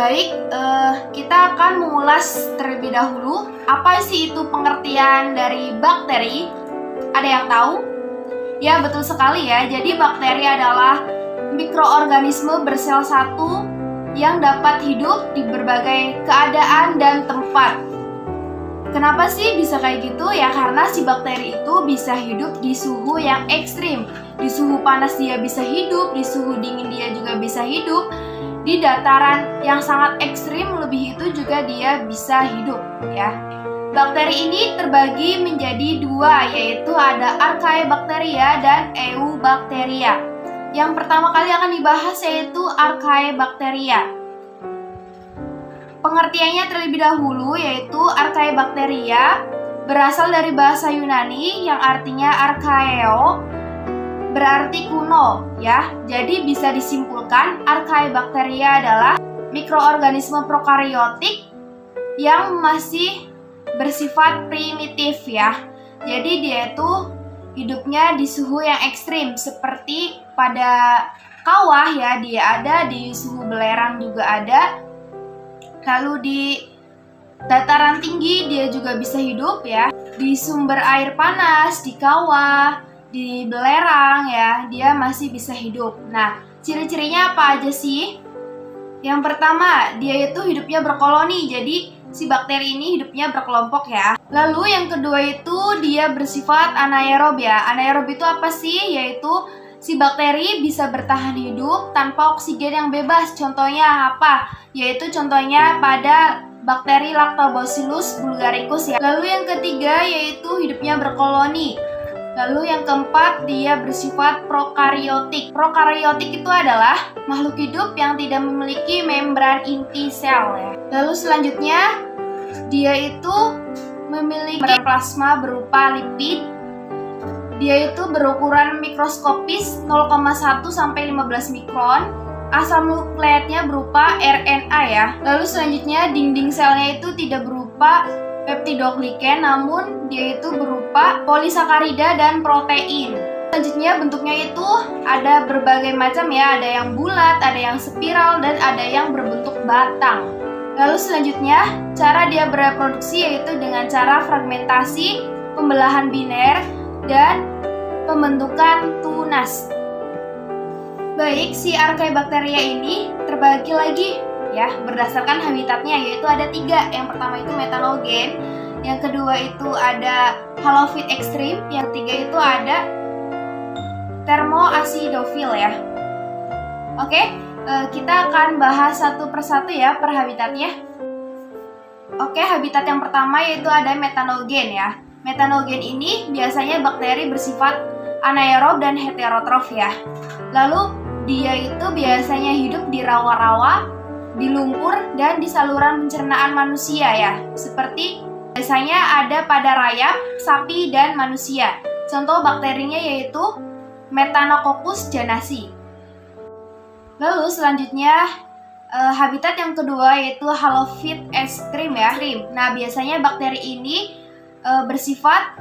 Baik, kita akan mengulas terlebih dahulu apa sih itu pengertian dari bakteri. Ada yang tahu? Ya, betul sekali ya. Jadi bakteri adalah mikroorganisme bersel satu yang dapat hidup di berbagai keadaan dan tempat. Kenapa sih bisa kayak gitu? Ya karena si bakteri itu bisa hidup di suhu yang ekstrim. Di suhu panas dia bisa hidup, di suhu dingin dia juga bisa hidup. Di dataran yang sangat ekstrim lebih itu juga dia bisa hidup ya. Bakteri ini terbagi menjadi dua, yaitu ada Archaebacteria dan Eubacteria. Yang pertama kali akan dibahas yaitu Archaebacteria. Pengertiannya terlebih dahulu yaitu Archaebacteria berasal dari bahasa Yunani yang artinya archaeo, berarti kuno ya. Jadi bisa disimpulkan Archaebacteria adalah mikroorganisme prokariotik yang masih bersifat primitif ya. Jadi dia itu hidupnya di suhu yang ekstrim seperti pada kawah ya, dia ada di suhu belerang juga ada. Lalu di dataran tinggi dia juga bisa hidup ya. Di sumber air panas, di kawah, di belerang ya, dia masih bisa hidup. Nah, ciri-cirinya apa aja sih? Yang pertama, dia itu hidupnya berkoloni. Jadi si bakteri ini hidupnya berkelompok ya. Lalu yang kedua itu dia bersifat anaerob ya. Anaerob itu apa sih? Yaitu si bakteri bisa bertahan hidup tanpa oksigen yang bebas. Contohnya apa? Yaitu contohnya pada bakteri Lactobacillus bulgaricus ya. Lalu yang ketiga yaitu hidupnya berkoloni. Lalu yang keempat, dia bersifat prokariotik. Prokariotik itu adalah makhluk hidup yang tidak memiliki membran inti sel ya. Lalu selanjutnya, dia itu memiliki plasma berupa lipid. Dia itu berukuran mikroskopis 0,1 sampai 15 mikron. Asal nukleatnya berupa RNA ya. Lalu selanjutnya, dinding selnya itu tidak berupa peptidogliken, namun dia itu berupa polisakarida dan protein. Selanjutnya bentuknya itu ada berbagai macam ya, ada yang bulat, ada yang spiral, dan ada yang berbentuk batang. Lalu selanjutnya, cara dia bereproduksi yaitu dengan cara fragmentasi, pembelahan biner, dan pembentukan tunas. Baik, si Archaebacteria ini terbagi lagi ya berdasarkan habitatnya, yaitu ada 3. Yang pertama itu metanogen, yang kedua itu ada halofit ekstrim, yang ketiga itu ada thermoacidofil ya. Oke, kita akan bahas satu persatu ya per habitatnya. Oke, habitat yang pertama yaitu ada metanogen ya. Metanogen ini biasanya bakteri bersifat anaerob dan heterotrof ya. Lalu dia itu biasanya hidup di rawa-rawa, di lumpur, dan di saluran pencernaan manusia ya. Seperti biasanya ada pada rayap, sapi, dan manusia. Contoh bakterinya yaitu Methanococcus janasi. Lalu selanjutnya habitat yang kedua yaitu halofit ekstrim ya. Nah biasanya bakteri ini bersifat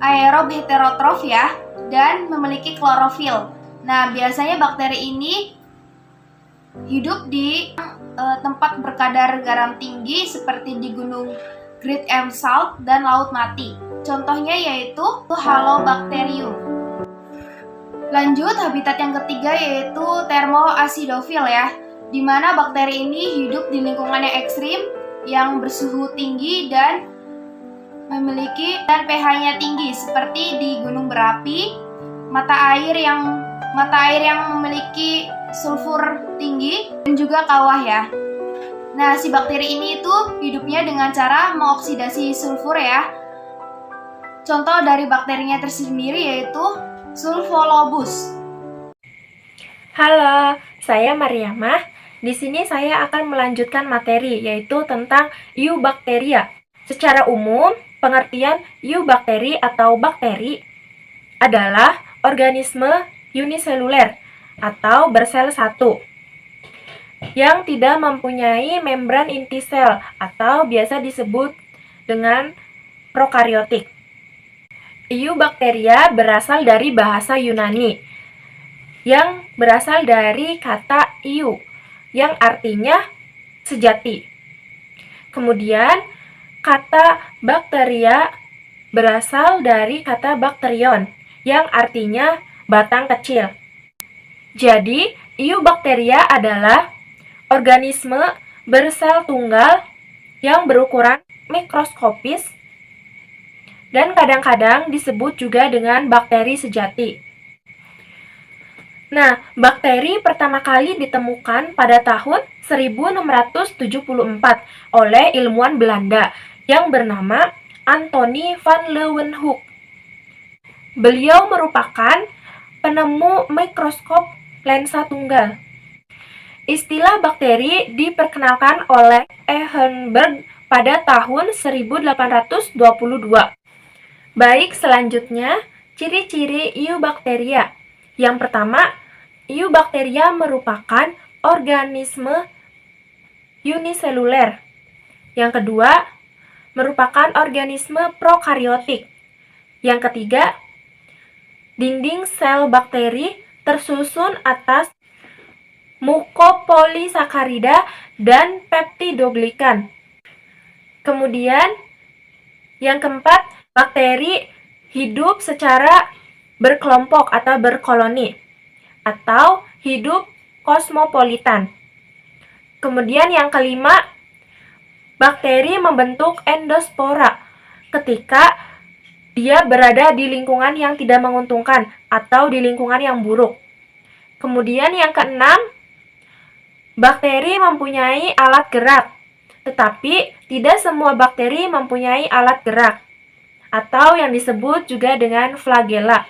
aerob heterotrof ya dan memiliki klorofil. Nah biasanya bakteri ini hidup di tempat berkadar garam tinggi seperti di gunung Great Elm Salt dan Laut Mati. Contohnya yaitu Halobacterium. Lanjut, habitat yang ketiga yaitu thermoacidofil ya, di mana bakteri ini hidup di lingkungan yang ekstrim, yang bersuhu tinggi dan memiliki pH-nya tinggi seperti di gunung berapi, mata air yang memiliki sulfur tinggi, dan juga kawah ya. Nah, si bakteri ini itu hidupnya dengan cara mengoksidasi sulfur ya. Contoh dari bakterinya tersendiri yaitu Sulfolobus. Halo, saya Mariamah. Di sini saya akan melanjutkan materi yaitu tentang Eubacteria. Secara umum, pengertian eubakteri atau bakteri adalah organisme uniseluler atau bersel satu yang tidak mempunyai membran inti sel atau biasa disebut dengan prokariotik. Eubacteria berasal dari bahasa Yunani yang berasal dari kata eu yang artinya sejati. Kemudian, kata bakteria berasal dari kata bakterion, yang artinya batang kecil. Jadi, eubakteria adalah organisme bersel tunggal yang berukuran mikroskopis dan kadang-kadang disebut juga dengan bakteri sejati. Nah, bakteri pertama kali ditemukan pada tahun 1674 oleh ilmuwan Belanda yang bernama Anthony van Leeuwenhoek. Beliau merupakan penemu mikroskop lensa tunggal. Istilah bakteri diperkenalkan oleh Ehrenberg pada tahun 1822. Baik, selanjutnya, ciri-ciri eubakteria. Yang pertama, eubakteria merupakan organisme uniseluler. Yang kedua, merupakan organisme prokariotik. Yang ketiga, dinding sel bakteri tersusun atas mukopolisakarida dan peptidoglikan. Kemudian, yang keempat, bakteri hidup secara berkelompok atau berkoloni, atau hidup kosmopolitan. Kemudian yang kelima, bakteri membentuk endospora ketika dia berada di lingkungan yang tidak menguntungkan atau di lingkungan yang buruk. Kemudian yang keenam, bakteri mempunyai alat gerak, tetapi tidak semua bakteri mempunyai alat gerak, atau yang disebut juga dengan flagella.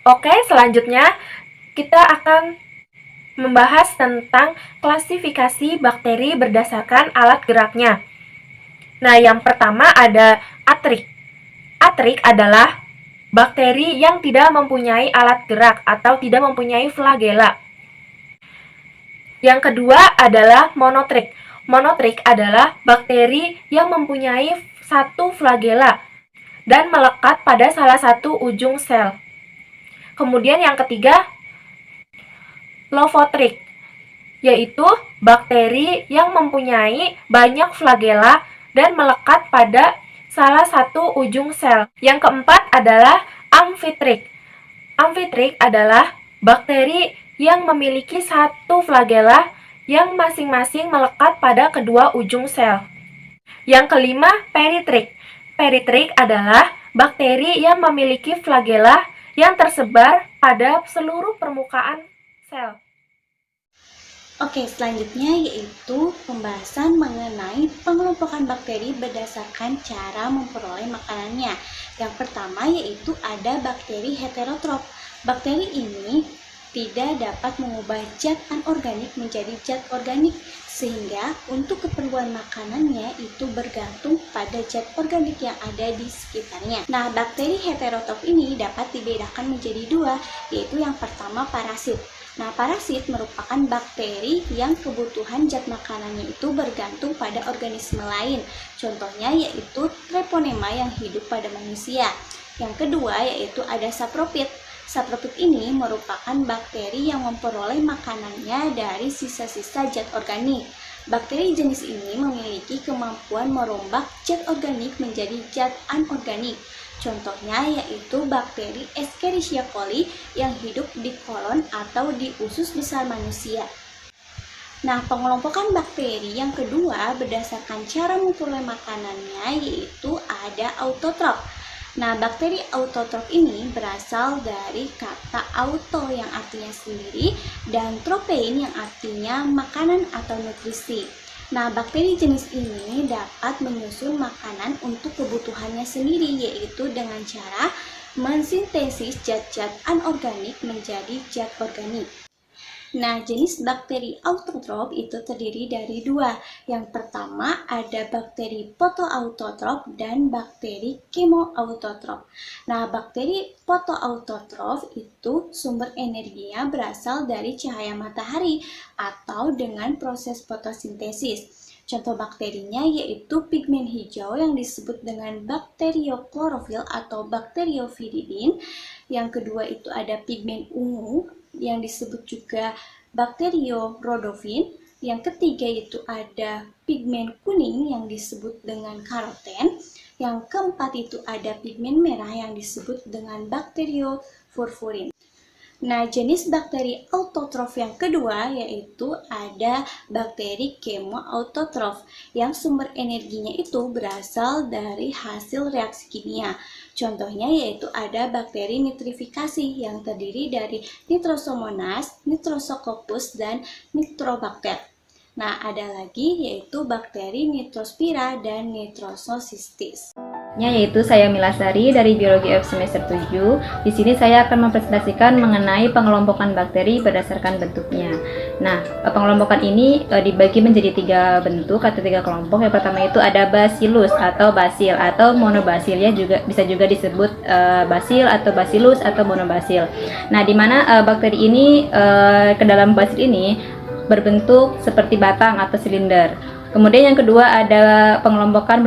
Oke, selanjutnya kita akan membahas tentang klasifikasi bakteri berdasarkan alat geraknya. Nah, yang pertama ada atrik. Atrik adalah bakteri yang tidak mempunyai alat gerak atau tidak mempunyai flagella. Yang kedua adalah monotrik. Monotrik adalah bakteri yang mempunyai satu flagella dan melekat pada salah satu ujung sel. Kemudian yang ketiga, lovotrik, yaitu bakteri yang mempunyai banyak flagella dan melekat pada salah satu ujung sel. Yang keempat adalah amfitrik. Amfitrik adalah bakteri yang memiliki satu flagella yang masing-masing melekat pada kedua ujung sel. Yang kelima, peritrik. Peritrik adalah bakteri yang memiliki flagella yang tersebar pada seluruh permukaan sel. Oke, selanjutnya yaitu pembahasan mengenai pengelompokan bakteri berdasarkan cara memperoleh makanannya. Yang pertama yaitu ada bakteri heterotrof. Bakteri ini tidak dapat mengubah zat anorganik menjadi zat organik, sehingga untuk keperluan makanannya itu bergantung pada zat organik yang ada di sekitarnya. Nah, bakteri heterotrof ini dapat dibedakan menjadi dua, yaitu yang pertama parasit. Nah, parasit merupakan bakteri yang kebutuhan zat makanannya itu bergantung pada organisme lain. Contohnya yaitu Treponema yang hidup pada manusia. Yang kedua yaitu ada sapropit. Sapropit ini merupakan bakteri yang memperoleh makanannya dari sisa-sisa zat organik. Bakteri jenis ini memiliki kemampuan merombak zat organik menjadi zat anorganik. Contohnya yaitu bakteri Escherichia coli yang hidup di kolon atau di usus besar manusia. Nah, pengelompokan bakteri yang kedua berdasarkan cara memperoleh makanannya yaitu ada autotrof. Nah, bakteri autotrof ini berasal dari kata auto yang artinya sendiri dan tropein yang artinya makanan atau nutrisi. Nah, bakteri jenis ini dapat menyusun makanan untuk kebutuhannya sendiri, yaitu dengan cara mensintesis zat-zat anorganik menjadi zat organik. Nah, jenis bakteri autotrof itu terdiri dari dua. Yang pertama ada bakteri fotoautotrof dan bakteri kemoautotrof. Nah, bakteri fotoautotrof itu sumber energinya berasal dari cahaya matahari atau dengan proses fotosintesis. Contoh bakterinya yaitu pigmen hijau yang disebut dengan bakterioklorofil atau bakterioviridin. Yang kedua itu ada pigmen ungu yang disebut juga bakteriorodofin. Yang ketiga itu ada pigmen kuning yang disebut dengan karoten. Yang keempat itu ada pigmen merah yang disebut dengan bakteriofurfurin. Nah, jenis bakteri autotrof yang kedua yaitu ada bakteri kemoautotrof yang sumber energinya itu berasal dari hasil reaksi kimia. Contohnya yaitu ada bakteri nitrifikasi yang terdiri dari Nitrosomonas, Nitrosococcus, dan Nitrobacter. Nah, ada lagi yaitu bakteri Nitrospira dan Nitrosocystis. Yaitu saya Milasari dari Biologi F semester 7. Di sini saya akan mempresentasikan mengenai pengelompokan bakteri berdasarkan bentuknya. Nah, pengelompokan ini dibagi menjadi 3 bentuk atau 3 kelompok. Yang pertama itu ada Bacillus atau basil atau monobasil, ya, juga bisa juga disebut basil atau bacillus atau monobasil. Nah, di mana bakteri ini ke dalam basil ini berbentuk seperti batang atau silinder. Kemudian yang kedua ada pengelompokan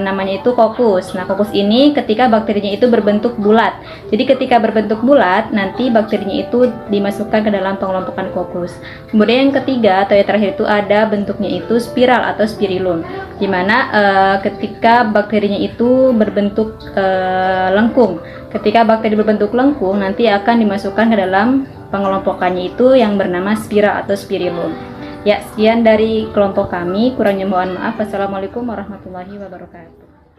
namanya itu kokus. Nah, kokus ini ketika bakterinya itu berbentuk bulat. Jadi ketika berbentuk bulat, nanti bakterinya itu dimasukkan ke dalam pengelompokan kokus. Kemudian yang ketiga atau yang terakhir itu ada bentuknya itu spiral atau spirillum. Di mana ketika bakterinya itu berbentuk lengkung. Ketika bakteri berbentuk lengkung, nanti akan dimasukkan ke dalam pengelompokannya itu yang bernama spiral atau spirillum. Ya, sekian dari kelompok kami. Kurangnya mohon maaf. Wassalamualaikum warahmatullahi wabarakatuh.